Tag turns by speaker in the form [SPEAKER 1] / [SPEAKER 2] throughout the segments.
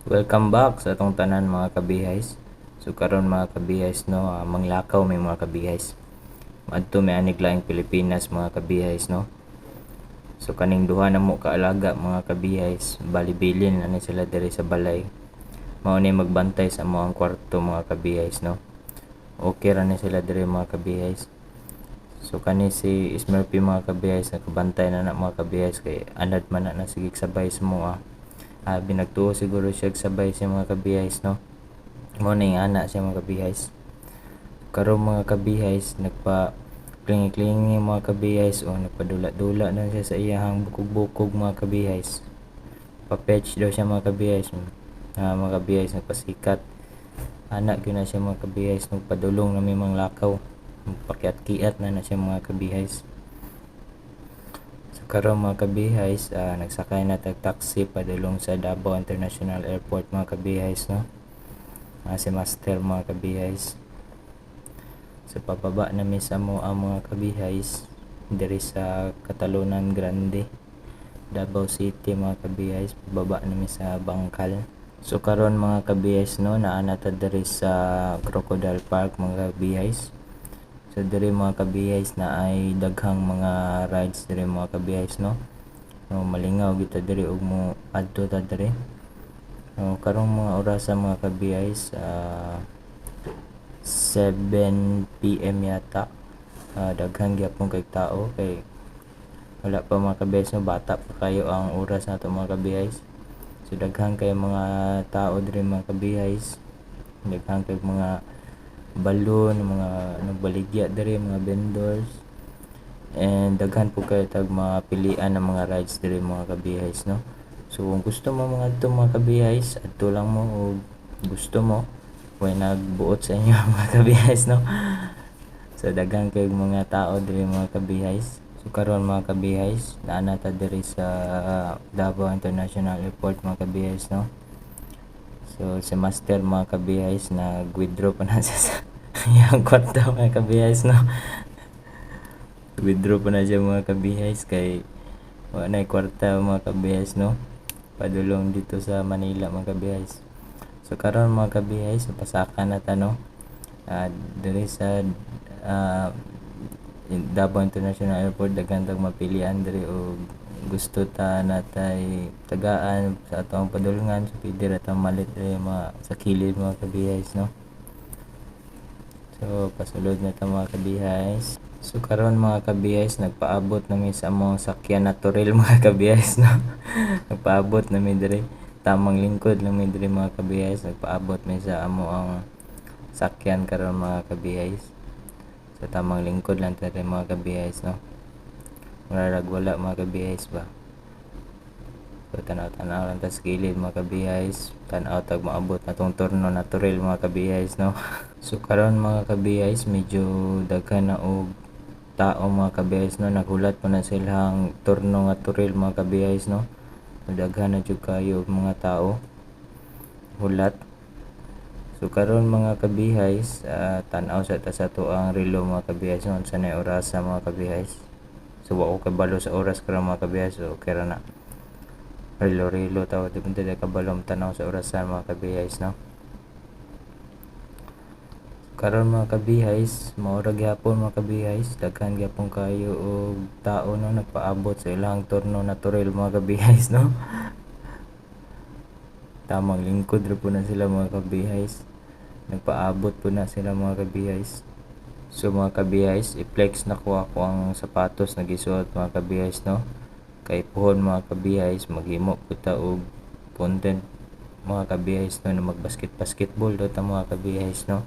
[SPEAKER 1] Welcome back sa atong tanan mga kabihays. So karon mga kabihays no, manglakaw may mga kabihays. Adto may anig laing Pilipinas mga kabihays no. So kaning duha na mo kaalaga mga kabihays, balibilin ani sila diri sa balay. Mao ni magbantay sa mo ang kwarto mga kabihays no. Okay ra ni sila diri mga kabihays. So kani si Smurfy mga kabihays nakabantay na mga kabihays kay anad man na sige sabay sa mo binagtuo siguro siya sabay sa mga kabihays no. Mo ning ana siya mga kabihays. Karon mga kabihays nagpa klingi-klingi mga kabihays o nagpadula-dula na siya sa iyahang bukog-bukog mga kabihays. Pa-fetch daw siya mga kabihays. Mga kabihays nagpasikat. Anak gyud na siya mga kabihays nagpadulong na may mga lakaw. Pakiat-kiat na siya mga kabihays. So karon mga kabihays, nagsakay na tag taxi padulong sa Davao International Airport mga kabihays no. Si Master mga kabihays. So pababa namin sa mga kabihays diri sa Catalunan Grande, Davao City mga kabihays. Pababa namin sa Bangkal. So karon mga kabihays no, naana ta diri sa Crocodile Park mga kabihays. So diri mga kabihays na ay daghang mga rides diri mga kabihays no. No malingaw kita diri ug mo adto ta diri. No karong mga oras sa mga kabihays 7 PM yata. Daghang gyapon kay tao kay wala pa mga kabihays no, bata pa kayo ang oras nato mga kabihays. So daghang kay mga tao diri mga kabihays. Daghang kay mga balon, mga nagbaligya diri, mga vendors. And daghan po kayo tag mga pilian ng mga rides diri mga kabihays no. So kung gusto mo mga adto mga kabihays, adto lang mo o gusto mo way nagbuot sa inyo mga kabihays no. So daghan kay mga tao diri mga kabihays. So karon mga kabihays, naana ta diri sa Davao International Airport mga kabihays no. So si Master mga kabihays nag-withdraw pa na siya sa iyang kwarta mga kabihays no. Withdraw pa na siya mga kabihays kay wala na kwarta mga kabihays no. Padulong dito sa Manila mga kabihays. So karon mga kabihays, pasaka na ta no. Diri sa Davao International Airport daghan tag mapilian diri o gusto ta natay tagaan sa atong padulungan. So pwede ra ta malit diri sa kilid mga kabihays no. So pasulod na ta mga kabihays. So karon mga kabihays, nagpaabot namin sa among sakyan naturel mga kabihays no. Nagpaabot namin diri tamang lingkod lang mi diri mga kabihays. Nagpaabot mi sa amo ang sakyan karon mga kabihays. So tamang lingkod lang diri mga kabihays no. Wala mga kabihays ba. So tanaw-tanaw lang ta sa gilid mga kabihays. Tanaw tag maabot natong turno naturel mga kabihays no. So karon mga kabihays, medyo daghan na og tao mga kabihays no. Naghulat pa na silang turno nga turil mga kabihays no. Daghan na jud kayo mga tao hulat. So karon mga kabihays, tan-aw sa ta sa tuang relo mga kabihays no, sa nay oras sa mga kabihays. So wa ko kabalo sa oras karon mga kabihays. So okay ra na relo tawo dipende kabalom tanaw sa oras sa mga kabihays no. Karon mga kabihays, mao ra gyapon mga kabihays, daghan gyapon kayo og tao no nagpaabot sa ilang turno naturel mga kabihays no. Tamang lingkod ra po na sila mga kabihays. Nagpaabot po na sila mga kabihays. So mga kabihays, i-flex na ko ako ang sapatos na gisuot mga kabihays no. Kay puhon mga kabihays, maghimo po ta og content mga kabihays no, na mag-basketball do ta mga kabihays no.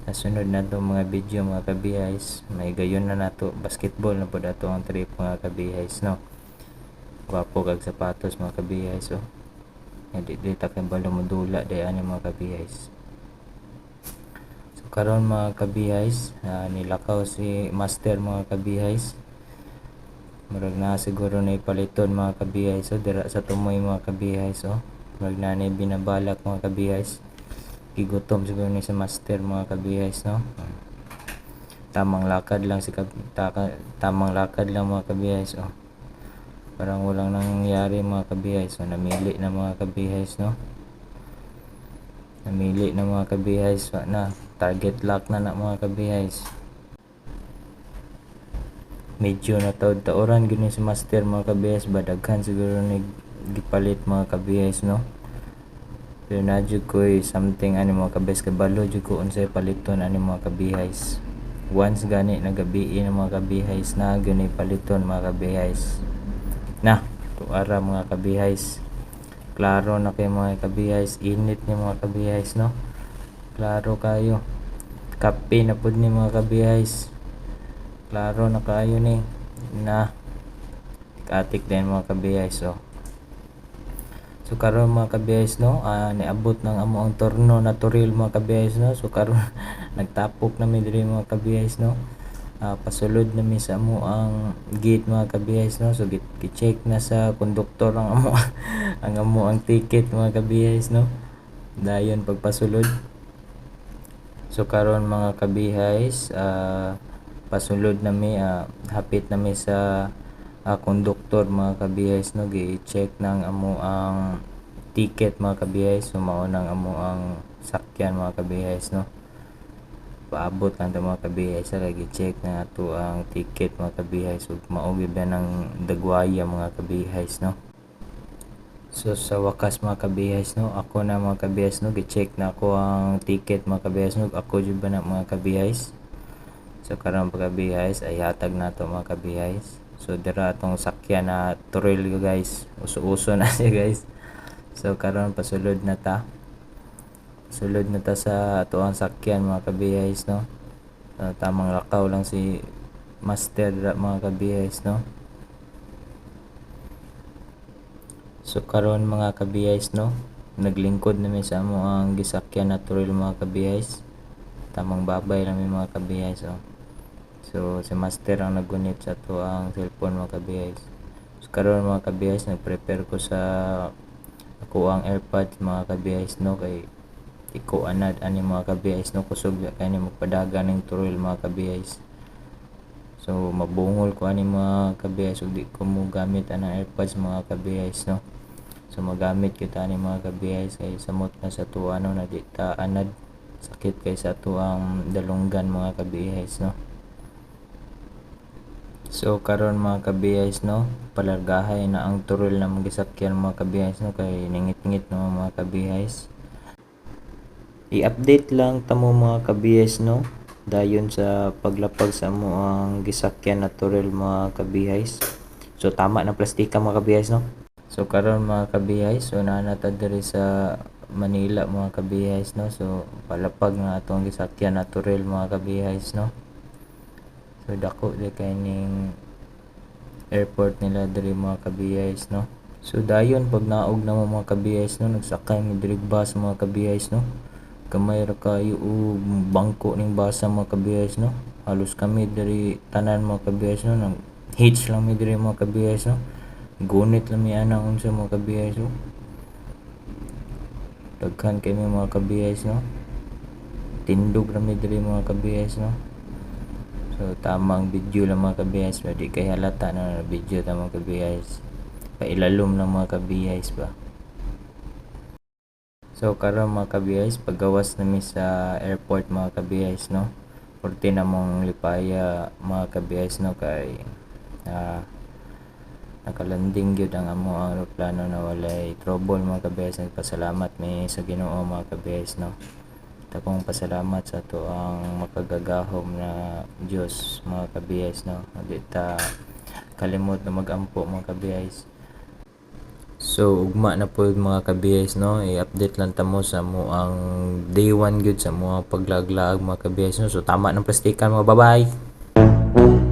[SPEAKER 1] Nasunod na to mga video mga kabihays, may gayon na nato basketball na po dato ang trip mga kabihays no. Gwapo kag sapatos mga kabihays oh. Di ta kay balo modula day ani mga kabihays. So karon mga kabihays, nilakaw si Master mga kabihays. Murag na siguro na ipaliton mga kabihays so dira sa tumoy mga kabihays oh. Murag na ni binabalak mga kabihays. Gigutom siguro ni sa Master mga kabihays no. Tamang lakad lang tamang lakad lang mga kabihays oh. Parang walang nangyari mga kabihays. So namili na mga kabihays no. Namili na mga kabihays, wa na target lock na mga kabihays. Medyo natawd-taoran gini si master mga kabihays, badaghan siguro ni gipalit mga kabihays no. Pero na jud koy something ani mga kabihays, kabalo jud ko unsay paliton ani mga kabihays. Once gani nagabiin mga kabihays na gani paliton mga kabihays. Na tuara mga kabihays, klaro na kay mga kabihays, init ni mga kabihays no. Klaro kayo, kape na pud ni mga kabihays, klaro na kayo ni na katik din mga kabihays. So karon mga kabihays no, niabot ng amo ang torno na Toril mga kabihays no. So karon nagtapok na mi diri mga kabihays no. Pasulod na mi sa amo ang gate mga kabihays no. So gi-check na sa konduktor ang amo ang amo ang ticket mga kabihays no. Dayon pagpasulod. So karon mga kabihays, pasulod na mi, hapit na mi sa konduktor mga kabihays no. Gi-check nang amo ang ticket mga kabihays. So mao nang amo ang sakyan mga kabihays no. Paabot lang ta mga kabihays, lagi check na ato ang ticket mga kabihays ug mao gyud ng dagwaya mga kabihays no. So sa wakas mga kabihays no, ako na mga kabihays no, gi-check na ako ang ticket mga kabihays no, ako jud ba na mga kabihays. So karon mga kabihays ay hatag nato mga kabihays. So dira atong sakyan na Toril guys, uso-uso na siya guys. So karon pasulod na ta. Sulod na ta sa ato ang sakyan mga kabihays no. Tamang lakaw lang si master mga kabihays no. So karon mga kabihays no, naglingkod na mi sa amo ang gisakyan na Toril mga kabihays. Tamang babay lang mi mga kabihays So si master ang nagunit sa ato ang cellphone mga kabihays. So karon mga kabihays, nag-prepare ko sa ako ang AirPods mga kabihays no, kay iko anad ani mga kabihays no, kusog kay ni magpadaga ning Toril mga kabihays. So mabungol ko ani mga kabihays ug di ko mo gamit ang AirPods mga kabihays no. So magamit kita ani mga kabihays kay samot na sa tuwa no, na di ta anad sakit kay sa tuang dalunggan mga kabihays no. So karon mga kabihays no, palargahay na ang Toril na magisakyan mga kabihays no, kay ningit-ngit no mga kabihays. I-update lang tamo mga kabihays no, dayon sa paglapag sa mo ang gisakyan na Toril mga kabihays. So tama na plastika mga kabihays no. So karon mga kabihays, so nanata diri sa Manila mga kabihays no. So palapag na atong gisakyan na Toril mga kabihays no. So dako di kay ning airport nila diri mga kabihays no. So dayon pag naog na mga kabihays no, nagsakay mi diri bus mga kabihays no. Kamay ra kayo og bangko ning basa mga kabihays no. Halos kami diri tanan mga kabihays no, nang hitch lang mi diri mga kabihays no. Gunit lang mi anang unsa mga kabihays no. Daghan kay mga kabihays no. Tindog ra mi diri mga kabihays no. So tamang video lang mga kabihays, di kay halata na video ta mga kabihays. Pailalom ng mga kabihays ba. So karon mga kabihays, paggawas nami sa airport mga kabihays no. Porte na mong lipaya mga kabihays no, kay nakalanding gyud ang amo ang aeroplano na walay trouble mga kabihays. Nagpasalamat mi sa Ginoo mga kabihays no. Tapong pasalamat sa to ang makagagahom na Dios mga kabihays no. Di ta kalimot na magampo mga kabihays. So ugma na po mga kabihays no, i-update lang tamo sa mo ang day 1 gyud sa mo paglaglaag mga kabihays no. So tama ng plastikan mga, bye bye.